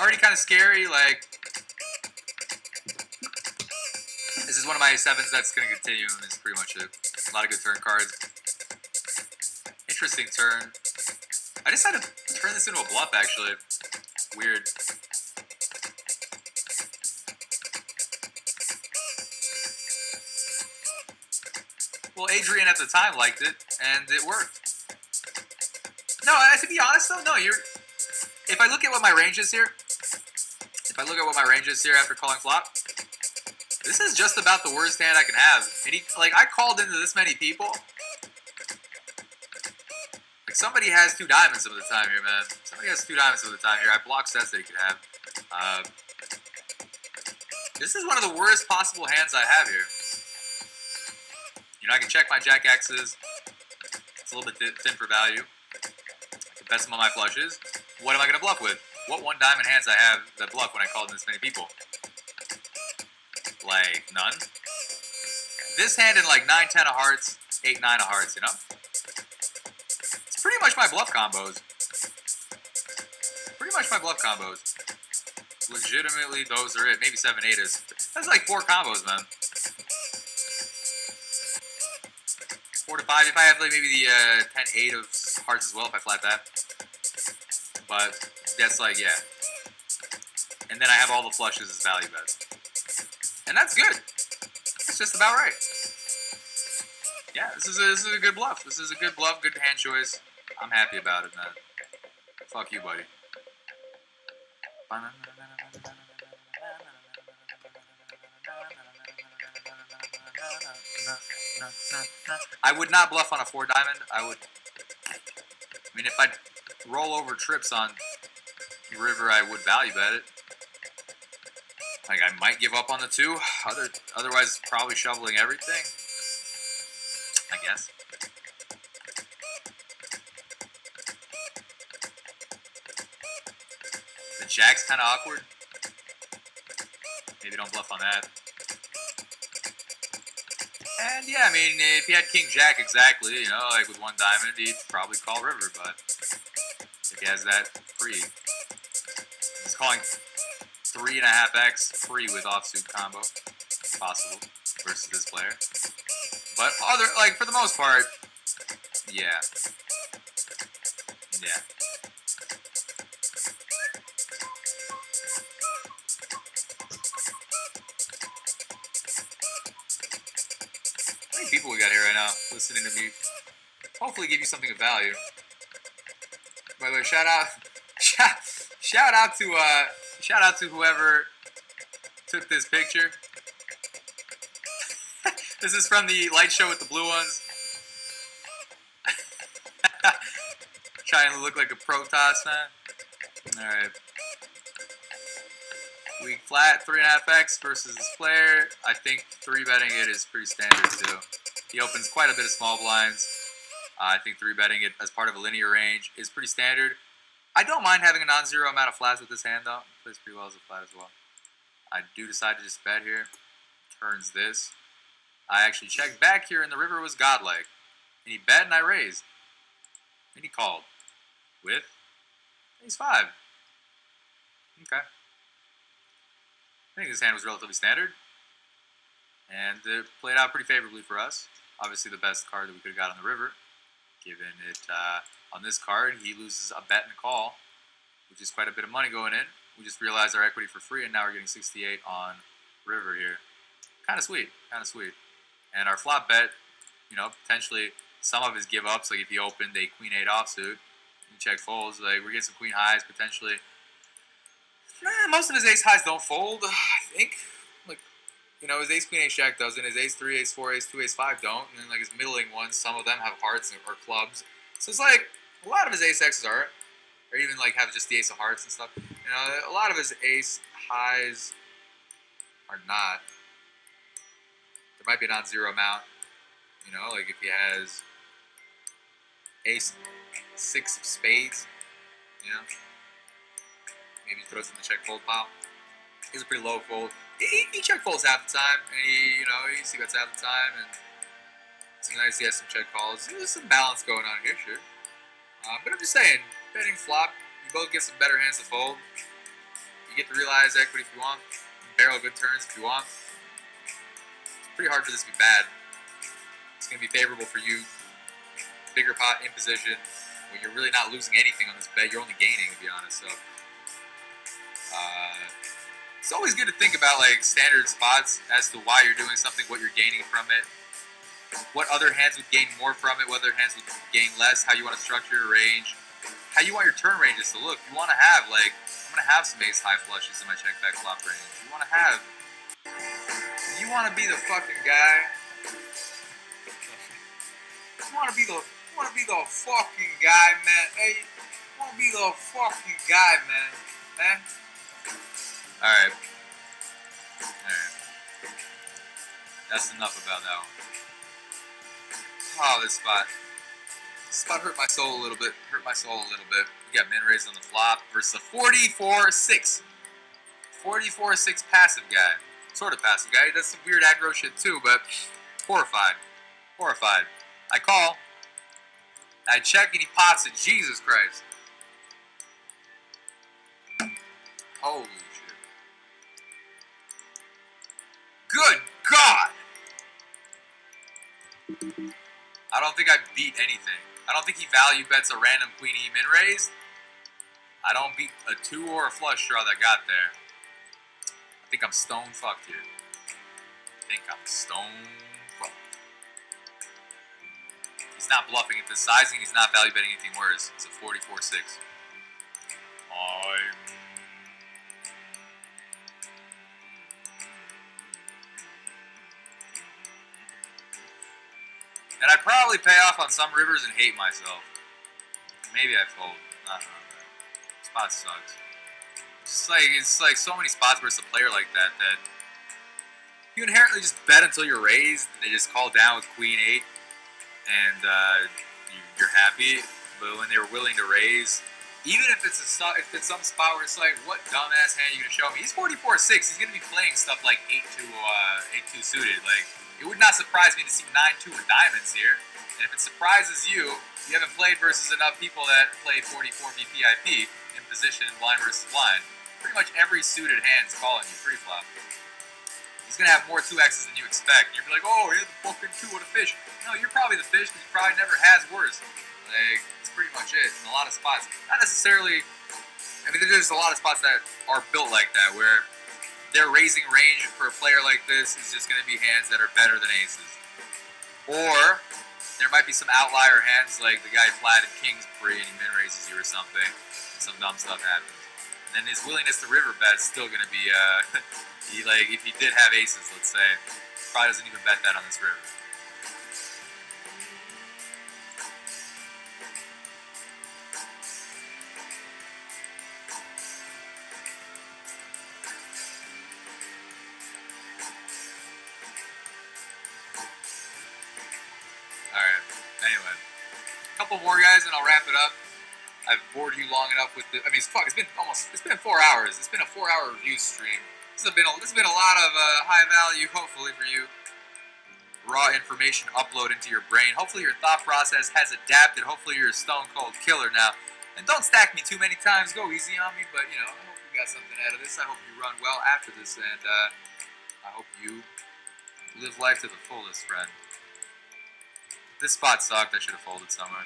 already kind of scary. Like, this is one of my 7s that's going to continue, and it's pretty much it. A lot of good turn cards. Interesting turn. I decided to turn this into a bluff, actually. Weird. Well, Adrian at the time liked it, and it worked. No, to be honest though, no, if I look at what my range is here, after calling flop, this is just about the worst hand I can have. And I called into this many people. Like, somebody has 2 diamonds of the time here, man. Somebody has 2 diamonds of the time here. I block sets that he could have. This is one of the worst possible hands I have here. You know, I can check my Jack X's. It's a little bit thin for value. I can bet some of my flushes. What am I going to bluff with? What 1 diamond hands I have that bluff when I called in this many people? Like, none. This hand in like 9-10 of hearts, 8-9 of hearts, you know? It's pretty much my bluff combos. Legitimately, those are it. Maybe 7-8 is. That's like 4 combos, man. 4 to 5. If I have like maybe the 10-8 of hearts as well, if I flat that. But that's like, yeah. And then I have all the flushes as value bets. And that's good. It's just about right. Yeah, this is a good bluff. This is a good bluff, good hand choice. I'm happy about it, man. Fuck you, buddy. I would not bluff on a 4 diamond. I mean, if I roll over trips on river, I would value bet it. Like, I might give up on the 2. Otherwise, probably shoveling everything. I guess. The jack's kind of awkward. Maybe don't bluff on that. And yeah, I mean, if he had King Jack exactly, you know, like with 1 diamond, he'd probably call river, but if he has that free, he's calling 3.5x free with offsuit combo. It's possible versus this player. But for the most part, yeah. Yeah. How many people we got here right now listening to me? Hopefully give you something of value. By the way, shout out to whoever took this picture. This is from the light show with the blue ones. Trying to look like a Protoss, man. Alright. Weak flat, 3.5x versus this player. I think 3-betting it is pretty standard, too. He opens quite a bit of small blinds. I think 3-betting it as part of a linear range is pretty standard. I don't mind having a non-zero amount of flats with this hand, though. It plays pretty well as a flat as well. I do decide to just bet here. Turns this. I actually checked back here, and the river was godlike. And he bet, and I raised. And he called. With ace 5. Okay. I think this hand was relatively standard. And it played out pretty favorably for us. Obviously the best card that we could have got on the river. Given it, on this card, he loses a bet and a call, which is quite a bit of money going in. We just realized our equity for free, and now we're getting 68 on river here. Kind of sweet. And our flop bet, you know, potentially some of his give-ups, like if he opened a queen-8 offsuit, you check folds, like we're getting some queen highs potentially. Most of his ace highs don't fold, I think. Like, you know, his ace queen ace jack doesn't, his ace 3, ace 4, ace 2, ace 5 don't, and then like his middling ones, some of them have hearts or clubs. So it's like, a lot of his ace X's are, or even like have just the ace of hearts and stuff. You know, a lot of his ace highs are not. There might be a non-zero amount, you know, like if he has ace 6 of spades, you know, maybe he throws in the check fold pile. He's a pretty low fold. He check folds half the time, and he bets half the time, and sometimes he has some check calls. There's some balance going on here, sure. But I'm just saying, betting flop, you both get some better hands to fold. You get to realize equity if you want. Barrel good turns if you want. It's pretty hard for this to be bad. It's going to be favorable for you. Bigger pot in position. When you're really not losing anything on this bet. You're only gaining, to be honest. So, it's always good to think about like standard spots as to why you're doing something, what you're gaining from it. What other hands would gain more from it, what other hands would gain less, how you want to structure your range, how you want your turn ranges to look. You want to have, like, I'm going to have some ace high flushes in my check back flop range. You want to have, you want to be the fucking guy. You want to be the fucking guy, man. Hey, you want to be the fucking guy, man. Alright. That's enough about that one. Oh, this spot hurt my soul a little bit. You got min raised on the flop versus a 44-6. 44-6 passive guy. Sort of passive guy. He does some weird aggro shit too, but horrified. I call. I check and he pots it. Jesus Christ. Holy shit. Good God! I don't think I beat anything. I don't think he value bets a random queen he min raised. I don't beat a 2 or a flush draw that got there. I think I'm stone fucked here. He's not bluffing at the sizing. He's not value betting anything worse. It's a 44-6. And I'd probably pay off on some rivers and hate myself. Maybe I fold. I don't know. Spot sucks. It's like so many spots where it's a player like that you inherently just bet until you're raised and they just call down with queen 8 and you're happy. But when they're willing to raise, even if it's some spot where it's like, what dumbass hand are you gonna show me? He's 44-6. He's gonna be playing stuff like 8-2 suited. Like, it would not surprise me to see 9-2 with diamonds here. And if it surprises you, you haven't played versus enough people that play 44 VPIP in position blind versus blind. Pretty much every suited hand's calling you pre-flop. He's going to have more 2Xs than you expect. You'll be like, oh, you're the fucking 2 with a fish. No, you're probably the fish because he probably never has worse. Like, that's pretty much it in a lot of spots. Not necessarily, I mean, there's a lot of spots that are built like that where their raising range for a player like this is just going to be hands that are better than aces. Or there might be some outlier hands like the guy flatted kings pre and he min raises you or something. And some dumb stuff happens. And then his willingness to river bet is still going to be, if he did have aces, let's say, probably doesn't even bet that on this river. Anyway, a couple more guys and I'll wrap it up. I've bored you long enough with the. I mean, fuck. It's been 4 hours. It's been a 4-hour review stream. This has been a lot of high value, hopefully for you, raw information upload into your brain. Hopefully your thought process has adapted. Hopefully you're a stone cold killer now. And don't stack me too many times. Go easy on me. But I hope you got something out of this. I hope you run well after this, and I hope you live life to the fullest, friend. This spot sucked. I should have folded somewhere.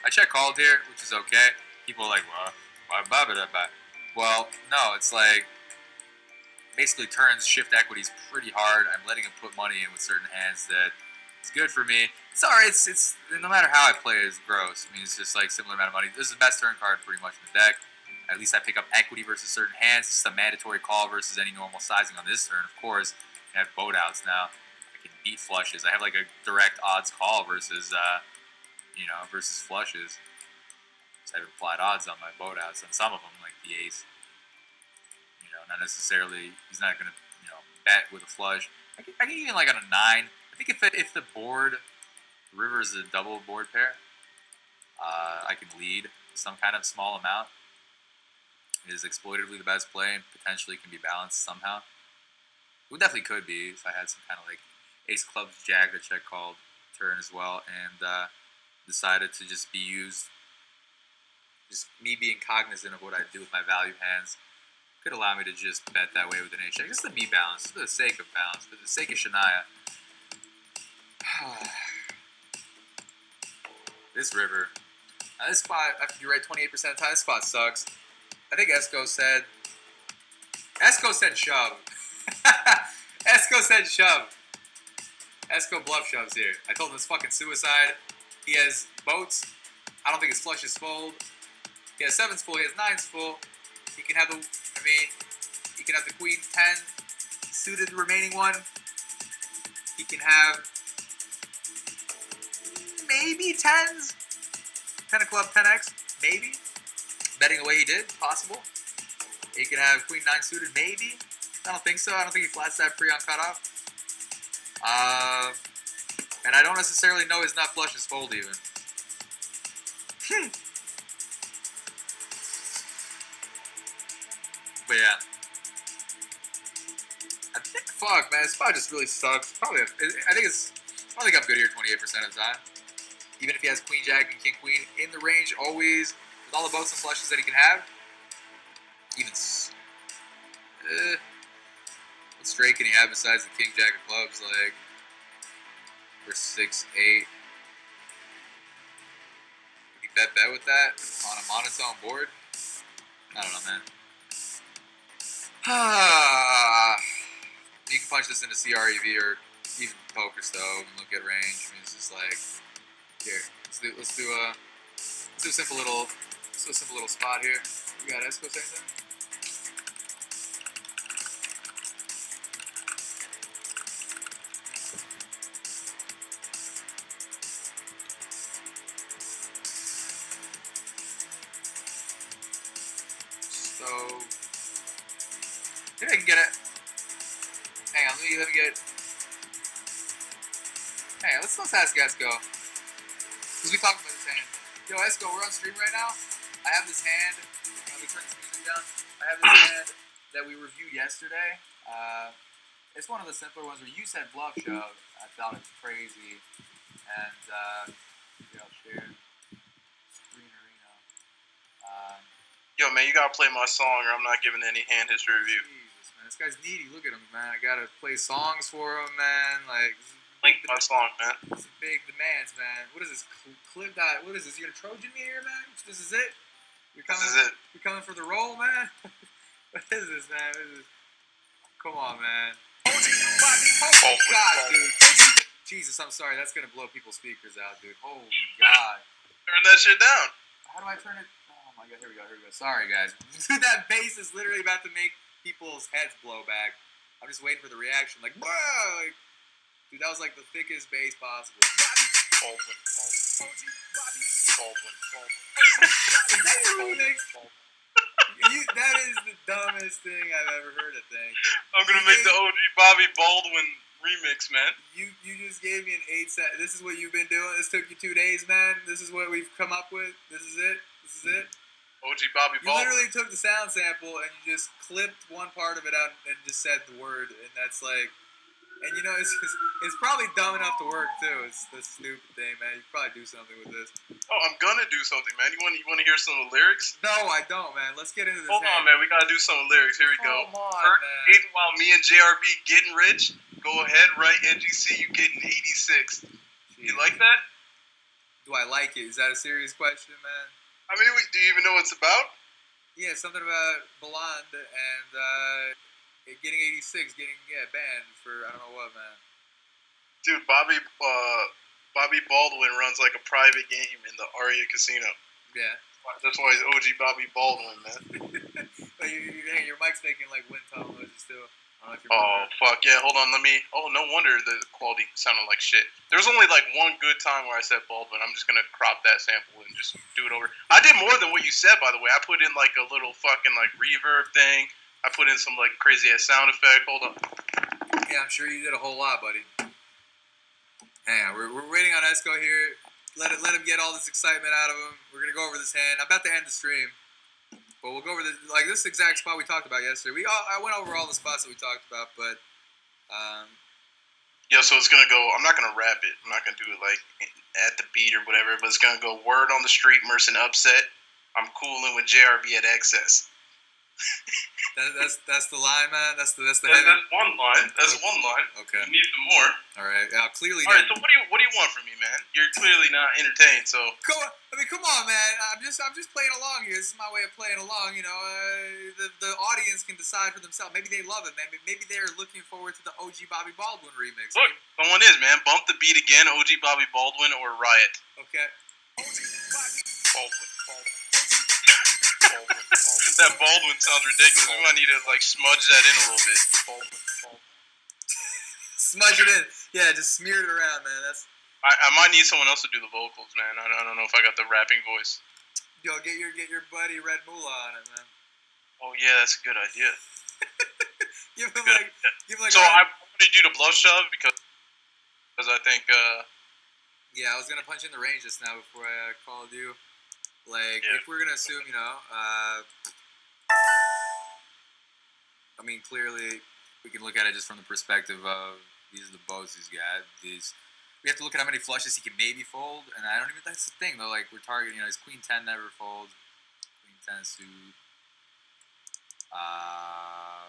I check called here, which is okay. People are like, well, why bother that back? Well, no, it's like basically turns shift equities pretty hard. I'm letting him put money in with certain hands that it's good for me. It's alright. It's no matter how I play, it's gross. I mean, it's just like similar amount of money. This is the best turn card pretty much in the deck. At least I pick up equity versus certain hands. It's a mandatory call versus any normal sizing on this turn, of course. I have boat outs now. Beat flushes. I have like a direct odds call versus, versus flushes. So I have implied odds on my boat outs on some of them, like the ace. Not necessarily. He's not gonna, bet with a flush. I can even like on a 9. I think if the board, the river is a double board pair, I can lead some kind of small amount. It is exploitatively the best play and potentially can be balanced somehow. It definitely could be if I had some kind of like ace clubs jack that check called turn as well, and decided to just be used, just me being cognizant of what I do with my value hands, could allow me to just bet that way with an ace jack. Just to be balanced, for the sake of balance, for the sake of Shania. This river. This spot, after you write 28% of the time, this spot sucks. I think Esco said shove. Esco said shove. Esco bluff shoves here. I told him it's fucking suicide. He has boats. I don't think his flush is fold. He has sevens full. He has nines full. He can have he can have the queen 10 suited, the remaining one. He can have maybe 10s. 10 of club, 10x, maybe. Betting the way he did, possible. He can have queen 9 suited, maybe. I don't think so. I don't think he flats that free on cutoff. And I don't necessarily know his nut flush is fold even. But yeah. I think, fuck, man, this spot just really sucks. I don't think I'm good here 28% of the time. Even if he has queen jack and king queen in the range, always with all the boats and flushes that he can have. Even what straight can he have besides the king jack of clubs? Like for 6, 8. Would he bet with that on a monotone board? I don't know, man. You can punch this into CREV or even poker stove and look at range. I mean, it's just like, here, let's do a simple little spot here. You got Esco saying something? So maybe I can get it. Hang on, let me get. Hang on, let's ask Esco. Because we talked about this hand. Yo, Esco, we're on stream right now. I have this hand. Let me turn this music down. I have this hand that we reviewed yesterday. It's one of the simpler ones where you said bluff shove. I thought it's crazy. And maybe I'll share screen arena. Yo, man, you gotta play my song or I'm not giving any hand history review. Jesus, man. This guy's needy. Look at him, man. I gotta play songs for him, man. Like, link my song, man. This is big demands, man. What is this? Clip dot. What is this? You gonna Trojan me here, man? This is it? You're coming for the roll, man? What is this, man? What is this? Come on, man. Oh my God, dude. Jesus, I'm sorry. That's gonna blow people's speakers out, dude. Holy God. Turn that shit down. How do I turn it? Oh my God. Here we go. Sorry, guys. Dude, that bass is literally about to make people's heads blow back. I'm just waiting for the reaction. Like, whoa! Like, dude, that was like the thickest bass possible. Baldwin. Is that your remix? That is the dumbest thing I've ever heard, I think. I'm gonna make the OG Bobby Baldwin remix, man. You just gave me an 8 set. This is what you've been doing? This took you 2 days, man? This is what we've come up with? This is it? OG Bobby Baldwin. You literally took the sound sample and you just clipped one part of it out and just said the word, and that's like... And you know, it's probably dumb enough to work too. It's the stupid thing, man. You could probably do something with this. Oh, I'm gonna do something, man. You want to hear some of the lyrics? No, I don't, man. Let's get into this. Hold on, man. We gotta do some of the lyrics. Here we go. Come on, man. While me and JRB getting rich, go ahead, write NGC. You getting 86. Jeez. You like that? Do I like it? Is that a serious question, man? I mean, do you even know what it's about? Yeah, something about Blonde and getting 86, banned for I don't know what, man. Dude, Bobby Baldwin runs like a private game in the Aria Casino. Yeah. That's why he's OG Bobby Baldwin, man. But your mic's making like wind tunnel noises too. Fuck yeah! Hold on, no wonder the quality sounded like shit. There's only like one good time where I said Baldwin. I'm just gonna crop that sample and just do it over. I did more than what you said, by the way. I put in like a little fucking like reverb thing. I put in some like crazy ass sound effect. Hold on. Yeah, I'm sure you did a whole lot, buddy. Hang on, we're waiting on Esco here. Let him get all this excitement out of him. We're gonna go over this hand. I'm about to end the stream, but we'll go over this exact spot we talked about yesterday. I went over all the spots that we talked about, but yeah. So it's gonna go. I'm not gonna rap it. I'm not gonna do it like at the beat or whatever. But it's gonna go word on the street, Merson upset. I'm cooling with JRB at excess. That's the line, man. That's the That's heavy. one line. That's one line. Okay. You need some more. All right. Clearly. All right. So what do you want from me, man? You're clearly not entertained. So Come on, man. I'm just playing along here. This is my way of playing along. You know, the audience can decide for themselves. Maybe they love it, man. Maybe they're looking forward to the OG Bobby Baldwin remix. Look, someone is, man. Bump the beat again. OG Bobby Baldwin or Riot. Okay. Baldwin. That Baldwin sounds ridiculous. We might need to smudge that in a little bit. Baldwin. Smudge it in. Yeah, just smear it around, man. I might need someone else to do the vocals, man. I don't know if I got the rapping voice. Yo, get your buddy Red Moolah on it, man. Oh yeah, that's a good idea. give him like. So I want to do the bluff shove because I think. Yeah, I was gonna punch in the range just now before I called you. If we're gonna assume, I mean, clearly we can look at it just from the perspective of these are the boats he's got. We have to look at how many flushes he can maybe fold, and I don't even. That's the thing though. We're targeting, his Queen 10 never folds, Queen 10 suit. I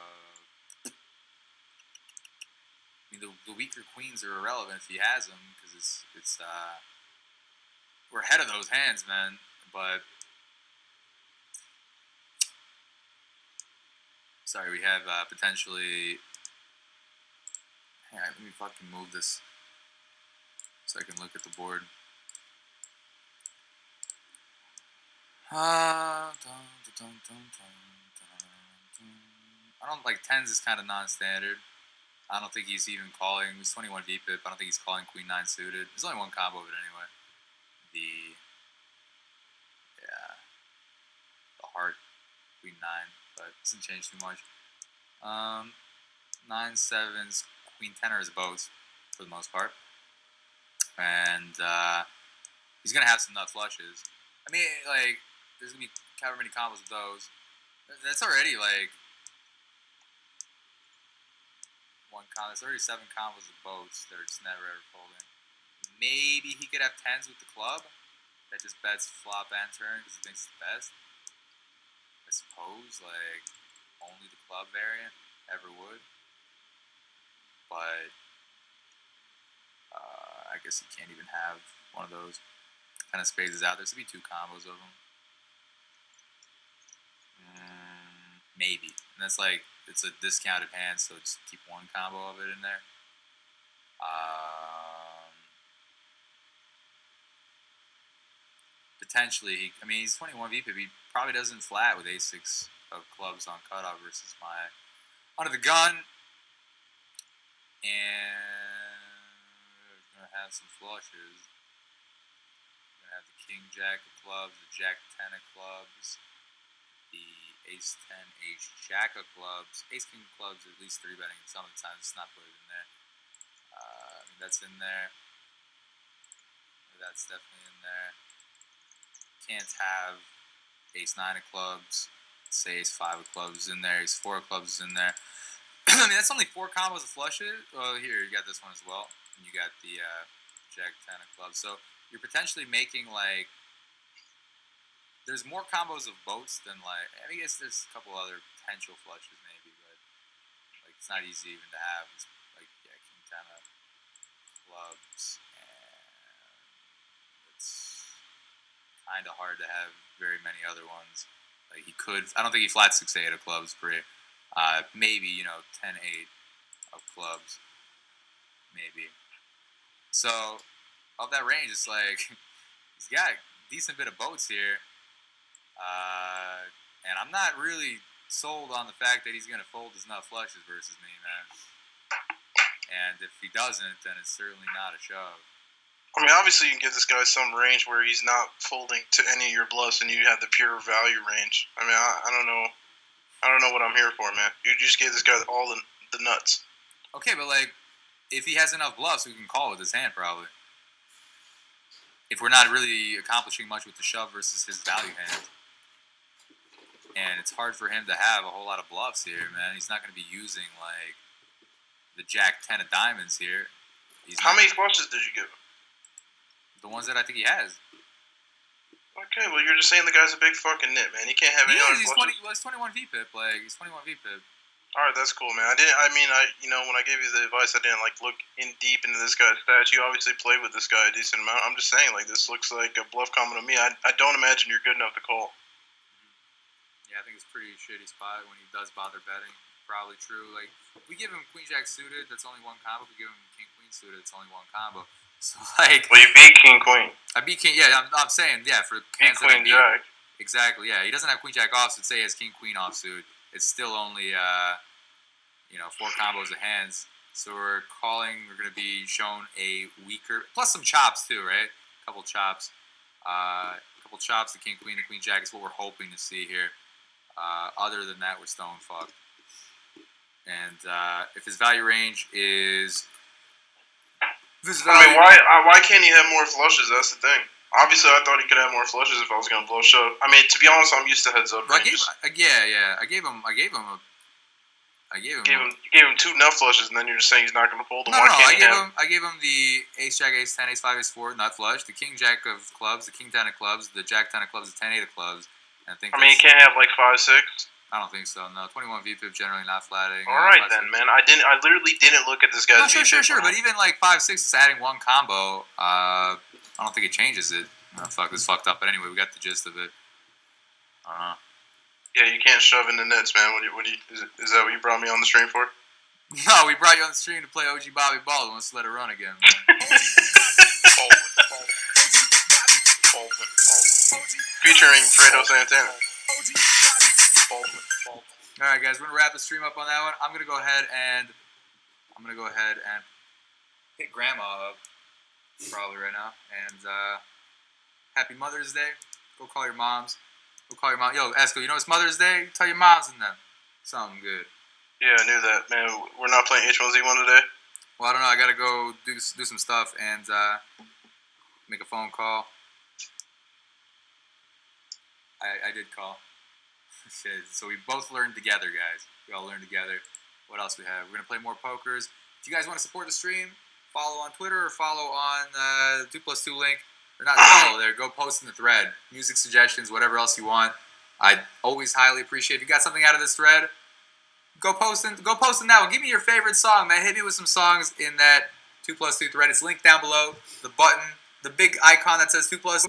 mean, the weaker queens are irrelevant if he has them because it's we're ahead of those hands, man. But sorry, we have potentially. Hang on, let me fucking move this so I can look at the board. I don't like tens is kind of non-standard. I don't think he's even calling. He's 21 VPIP. I don't think he's calling Queen 9 suited. There's only one combo of it anyway. The heart Queen 9, but it doesn't change too much. 9/7s, Queen 10ers both for the most part, and he's gonna have some nut flushes. I mean, there's gonna be however many combos of those. That's already one combo. There's already 7 combos of boats that are just never ever folding. Maybe he could have 10s with the club that just bets flop and turn because he thinks it's the best. I suppose, only the club variant ever would. But, I guess you can't even have one of those. Kind of spaces out. There's going to be 2 combos of them. Maybe. And that's it's a discounted hand, so just keep one combo of it in there. Potentially, he's 21 VP. He probably doesn't flat with ace-6 of clubs on cutoff versus my under the gun. And we're going to have some flushes. We're going to have the king-jack of clubs, the jack-10 of clubs, the ace-10, ace-jack of clubs. Ace-king of clubs, at least 3-betting some of the time. It's not put it in there. That's in there. That's definitely in there. Can't have ace-9 of clubs, say ace-5 of clubs in there, ace-4 of clubs in there. I mean, that's only 4 combos of flushes. Well, here, you got this one as well. And you got the jack-10 of clubs. So you're potentially making, there's more combos of boats than, I guess there's a couple other potential flushes maybe, but, it's not easy even to have. It's king-10 of clubs, and it's kind of hard to have very many other ones. He could. I don't think he flats 6-8 of clubs pre. Maybe 10-8 of clubs. Maybe. So of that range, it's he's got a decent bit of boats here, and I'm not really sold on the fact that he's gonna fold his nut flushes versus me, man. And if he doesn't, then it's certainly not a shove. I mean, obviously you can give this guy some range where he's not folding to any of your bluffs, and you have the pure value range. I mean, I don't know. I don't know what I'm here for, man. You just gave this guy all the nuts. Okay, but if he has enough bluffs, we can call with his hand probably. If we're not really accomplishing much with the shove versus his value hand. And it's hard for him to have a whole lot of bluffs here, man. He's not going to be using, the jack-10 of diamonds here. How many flushes did you give him? The ones that I think he has. Okay, well, you're just saying the guy's a big fucking nit, man. He can't have any other He's flushes. He's 21 VPIP. Like he's 21 VPIP. All right, that's cool, man. When I gave you the advice, I didn't like look in deep into this guy's stats. You obviously played with this guy a decent amount. I'm just saying, like, this looks like a bluff combo to me. I don't imagine you're good enough to call. Yeah, I think it's a pretty shitty spot when he does bother betting. Probably true. Like we give him Queen Jack suited, that's only one combo. We give him King Queen suited, it's only one combo. So like, Well, you beat King Queen. I beat King. Yeah, I'm saying for Beat hands that I Queen beat. Jack. Exactly. Yeah, he doesn't have Queen Jack offsuit. Say he has King Queen offsuit. It's still only 4 combos of hands. So we're calling. We're going to be shown a weaker, plus some chops too, right? A couple chops. The King Queen, the Queen Jack is what we're hoping to see here. Other than that, we're stone fucked. And if his value range is why can't he have more flushes? That's the thing. Obviously, I thought he could have more flushes if I was going to blow shove. I mean, to be honest, I'm used to heads up ranges. I gave him You gave him 2 nut flushes, and then you're just saying he's not going to fold them. I gave him the Ace Jack Ace 10 Ace 5 Ace 4 nut flush, the King Jack of clubs, the King 10 of clubs, the Jack 10 of clubs, the 10 8 of clubs. And he can't have like 5 6. I don't think so. No, 21 VPIP generally not flatting. All right then, man. I literally didn't look at this guy's. No, sure. But even like 5 6 is adding one combo. I don't think it changes it. Oh, fuck, this fucked up. But anyway, we got the gist of it. Yeah, you can't shove in the nets, man. Is that what you brought me on the stream for? No, we brought you on the stream to play OG Bobby Baldwin. Let's let it run again, man. Baldwin. Featuring Fredo Santana. Baldwin. All right, guys, we're gonna wrap the stream up on that one. I'm gonna go ahead and hit Grandma up probably right now. And happy Mother's Day. Go call your moms. Go call your mom. Yo, Esco, you know it's Mother's Day? Tell your moms and them. Something good. Yeah, I knew that, man. We're not playing H1Z1 today? Well, I don't know. I gotta go do some stuff and make a phone call. I did call. Shit. So we both learned together, guys. We all learned together. What else we have? We're gonna play more pokers. If you guys want to support the stream, follow on Twitter or follow on the 2+2 link. Or not follow there. Go post in the thread. Music suggestions, whatever else you want. I always highly appreciate. If you got something out of this thread, go post in that one. Give me your favorite song, man. Hit me with some songs in that 2+2 thread. It's linked down below. The button, the big icon that says 2+2.